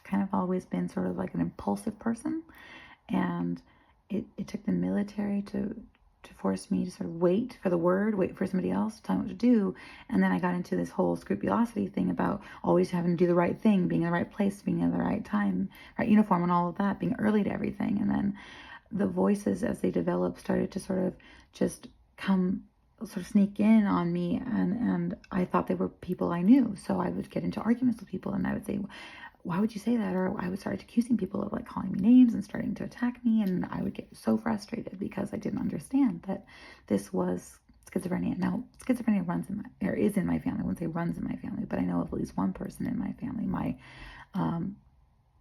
kind of always been sort of like an impulsive person, and it took the military to force me to sort of wait for somebody else to tell me what to do. And then I got into this whole scrupulosity thing about always having to do the right thing, being in the right place, being in the right time, right uniform and all of that, being early to everything. And then the voices as they developed started to sort of just come, sort of sneak in on me, and I thought they were people I knew. So I would get into arguments with people and I would say, why would you say that? Or I would start accusing people of like calling me names and starting to attack me, and I would get so frustrated because I didn't understand that this was schizophrenia. Now, schizophrenia is in my family. I wouldn't say runs in my family, but I know of at least one person in my family,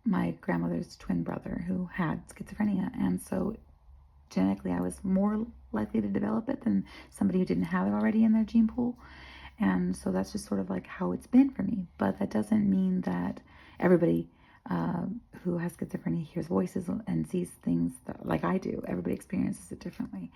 my grandmother's twin brother, who had schizophrenia. And so genetically I was more likely to develop it than somebody who didn't have it already in their gene pool. And so that's just sort of like how it's been for me. But that doesn't mean that everybody who has schizophrenia hears voices and sees things like I do. Everybody experiences it differently.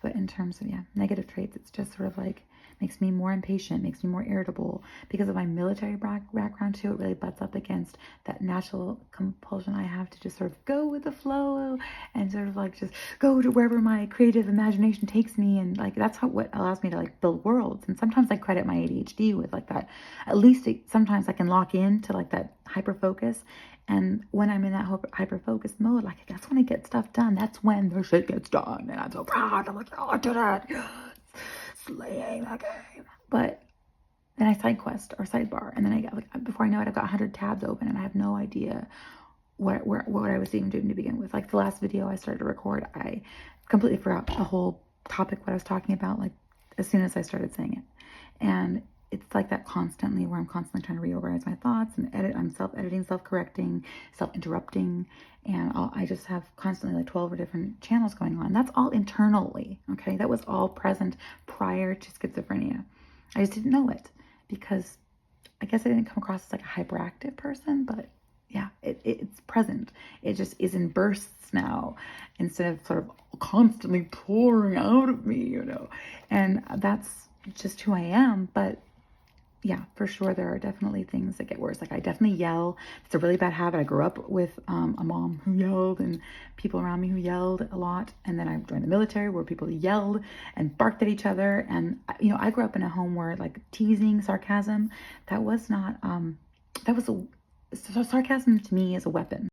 But in terms of, negative traits, it's just sort of like makes me more impatient, makes me more irritable. Because of my military background too, it really butts up against that natural compulsion I have to just sort of go with the flow and sort of like just go to wherever my creative imagination takes me. And like that's what allows me to like build worlds. And sometimes I credit my ADHD with like that. At least sometimes I can lock in to like that hyper focus. And when I'm in that hyper-focused mode, like, that's when I get stuff done. That's when the shit gets done. And I'm so proud. I'm like, oh, I did it. Yes. Slaying that game. But then I side quest or sidebar. And then I get, like, before I know it, I've got 100 tabs open. And I have no idea what I was even doing to begin with. Like, the last video I started to record, I completely forgot the whole topic, what I was talking about, like, as soon as I started saying it. And it's like that constantly, where I'm constantly trying to reorganize my thoughts and edit. I'm self-editing, self-correcting, self-interrupting, and I just have constantly like 12 different channels going on. That's all internally, okay? That was all present prior to schizophrenia. I just didn't know it because I guess I didn't come across as like a hyperactive person, but yeah, it's present. It just is in bursts now instead of sort of constantly pouring out of me, and that's just who I am. But yeah, for sure, there are definitely things that get worse. Like, I definitely yell. It's a really bad habit. I grew up with a mom who yelled and people around me who yelled a lot. And then I joined the military where people yelled and barked at each other. And, I grew up in a home where, like, teasing, sarcasm, that was not, sarcasm to me is a weapon.